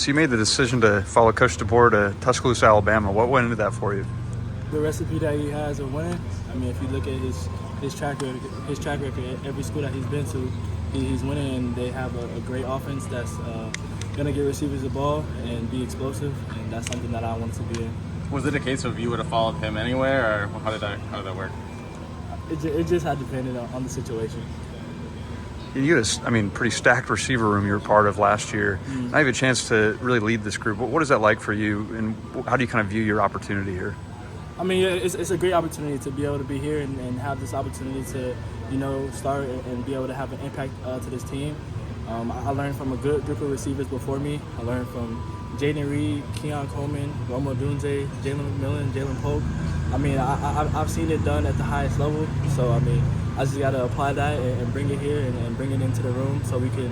So you made the decision to follow Coach DeBoer to Tuscaloosa, Alabama. What went into that for you? The recipe that he has of winning. I mean, if you look at his track record at every school that he's been to, he's winning, and they have a great offense that's gonna get receivers the ball and be explosive, and that's something that I want to be in. Was it a case of you would have followed him anywhere, or how did that work? It just had depended on the situation. You had a pretty stacked receiver room you were part of last year. Mm-hmm. Now you have a chance to really lead this group. What is that like for you, and how do you kind of view your opportunity here? I mean, it's a great opportunity to be able to be here and have this opportunity to, start and be able to have an impact to this team. I learned from a good group of receivers before me. I learned from Jaden Reed, Keon Coleman, Romo Dunze, Jalen McMillan, Jalen Polk. I mean, I've seen it done at the highest level. So, I mean, I just got to apply that and bring it here and bring it into the room so we can,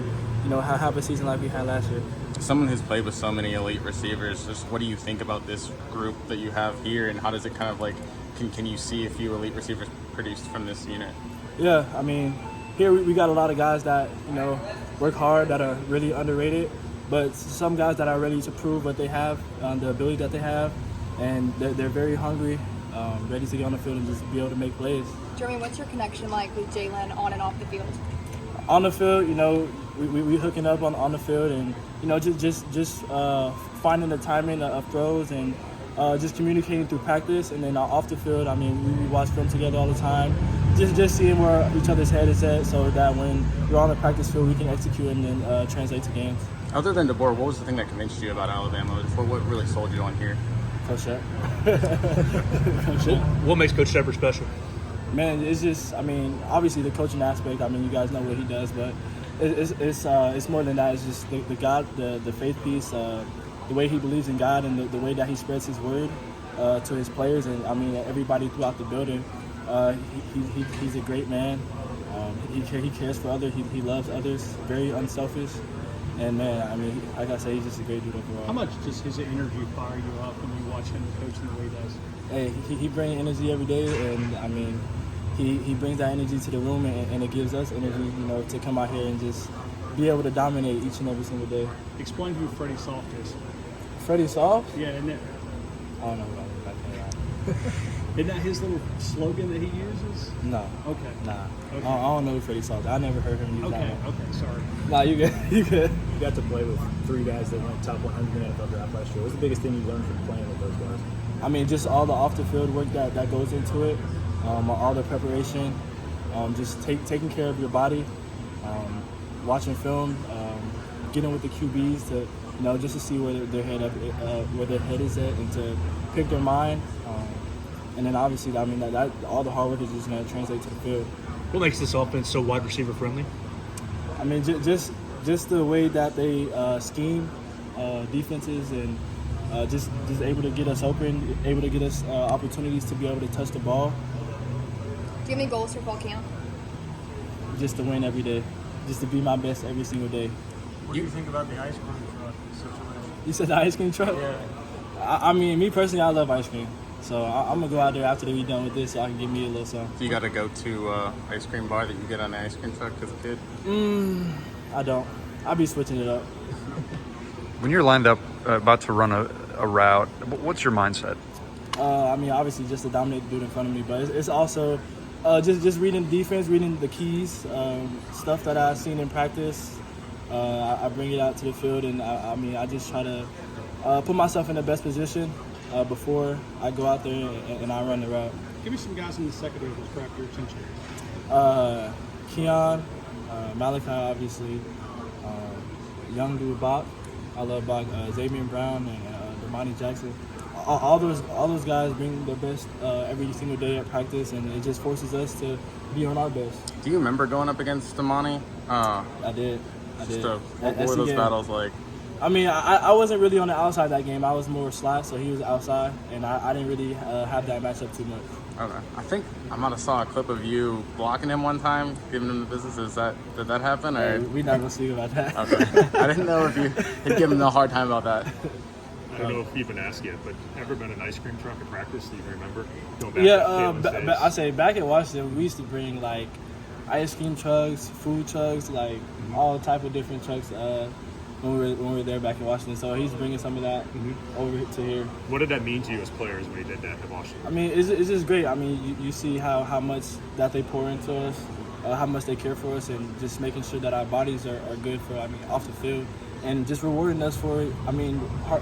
have a season like we had last year. Someone who's played with so many elite receivers, just what do you think about this group that you have here, and how does it kind of can you see a few elite receivers produced from this unit? Yeah, I mean, here we got a lot of guys that, work hard, that are really underrated, but some guys that are ready to prove what they have, the ability that they have, and they're very hungry, ready to get on the field and just be able to make plays. Germie, what's your connection like with Jalen on and off the field? On the field, we hooking up on the field, and just finding the timing of throws and just communicating through practice, and then off the field, I mean, we watch film together all the time. Just seeing where each other's head is at, so that when we're on the practice field, we can execute and then translate to games. Other than DeBoer, what was the thing that convinced you about Alabama? What really sold you on here? Coach Shephard. Coach Shephard. What makes Coach Shephard special? Man, it's just, I mean, obviously the coaching aspect. I mean, you guys know what he does, but it's more than that. It's just the God, the faith piece, the way he believes in God, and the way that he spreads his word to his players, and I mean everybody throughout the building. He's a great man. He cares for others. He loves others. Very unselfish. And man, I mean, like I say, he's just a great dude overall. How much does his interview fire you up when you watch him coach in the way he does? Hey, he brings energy every day, and I mean, he brings that energy to the room, and it gives us energy, to come out here and just be able to dominate each and every single day. Explain who Freddie Soft is. Freddie Soft? Yeah, isn't it? I don't know about that. Isn't that his little slogan that he uses? No. Okay. Nah. Okay. I don't know who Freddie Soft is. I never heard him use that one. Okay, sorry. Nah, you good. You good. You got to play with three guys that went top 100 in the NFL draft last year. What's the biggest thing you learned from playing with those guys? I mean, just all the off-the-field work that goes into it, all the preparation, just taking care of your body, watching film, getting with the QBs to, just to see where their head is at, and to pick their mind. And then obviously, I mean, that all the hard work is just going to translate to the field. What makes this offense so wide receiver friendly? I mean, just the way that they scheme defenses, and just able to get us open, able to get us opportunities to be able to touch the ball. Do you have any goals for fall camp? Just to win every day, just to be my best every single day. What do you think about the ice cream truck situation? You said the ice cream truck? Yeah. I mean, me personally, I love ice cream. So I'm going to go out there after we done with this so I can give me a little something. Do you got to go to ice cream bar that you get on the ice cream truck as a kid? I don't. I'll be switching it up. When you're lined up about to run a route, what's your mindset? I mean, obviously just to dominate the dude in front of me, but it's also just reading the defense, reading the keys, stuff that I've seen in practice. I bring it out to the field, and I just try to put myself in the best position before I go out there and I run the route. Give me some guys in the secondary that grab your attention. Keon, Malachi, obviously, young dude Bach. I love Bach. Germie Brown and Damani Jackson. All those guys bring their best every single day at practice, and it just forces us to be on our best. Do you remember going up against Damani? I did. What were those battles like? I mean, I wasn't really on the outside that game. I was more slot, so he was outside, and I didn't really have that matchup too much. Okay. I think I might have saw a clip of you blocking him one time, giving him the business. Did that happen? Or? We're not going to speak about that. Okay. I didn't know if you had given him a hard time about that. I don't know if you've been asked yet, but ever been an ice cream truck at practice? Do you remember? Going back to I say back in Washington, we used to bring like ice cream trucks, food trucks, like all type of different trucks. when we were there back in Washington. So he's bringing some of that over to here. What did that mean to you as players when he did that in Washington? I mean, it's just great. I mean, you see how much that they pour into us, how much they care for us, and just making sure that our bodies are good for, off the field. And just rewarding us for,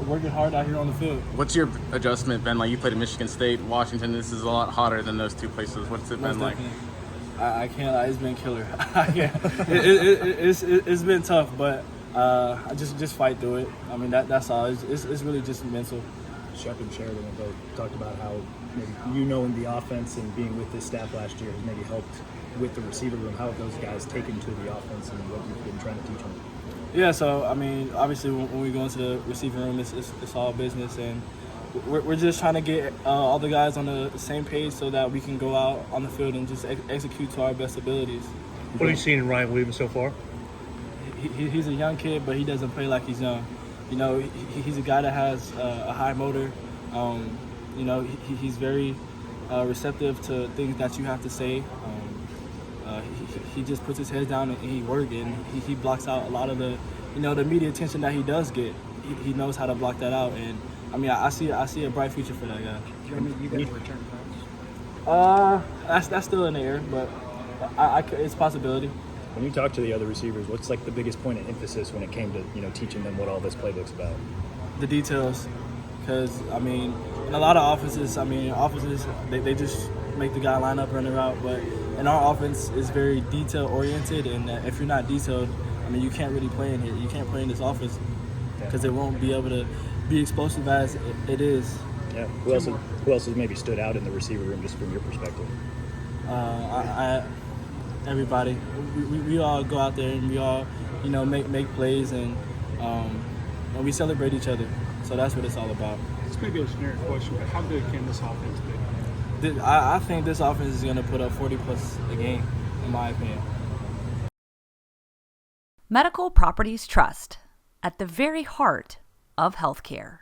working hard out here on the field. What's your adjustment been like? You played at Michigan State, Washington. This is a lot hotter than those two places. What's it been like? I can't lie, it's been killer. I can't. It's been tough, but I just fight through it. I mean, that's all. It's really just mental. Shephard and Sheridan have both talked about how maybe knowing the offense and being with this staff last year has maybe helped with the receiver room. How have those guys taken to the offense and what you've been trying to teach them? Yeah, so, I mean, obviously when we go into the receiving room, it's all business, and we're just trying to get all the guys on the same page so that we can go out on the field and just execute to our best abilities. What have you seen in Ryan Williams so far? He's a young kid, but he doesn't play like he's young. He's a guy that has a high motor. He's very receptive to things that you have to say. He just puts his head down and he works, and he blocks out a lot of the, the media attention that he does get. He knows how to block that out, and I see a bright future for that guy. Germie, you guys return punts? That's still in the air, but it's a possibility. When you talk to the other receivers, what's like the biggest point of emphasis when it came to teaching them what all this playbook's about? The details, because in a lot of offenses, they just make the guy line up, run the route, but in our offense is very detail oriented, and if you're not detailed, you can't really play in here. You can't play in this offense because it won't be able to be explosive as it is. Yeah. Who else has maybe stood out in the receiver room just from your perspective? Everybody. We all go out there and we all, make plays, and we celebrate each other. So that's what it's all about. This may be a generic question, but how good can this offense be? I think this offense is going to put up 40-plus a game, in my opinion. Medical Properties Trust, at the very heart of healthcare.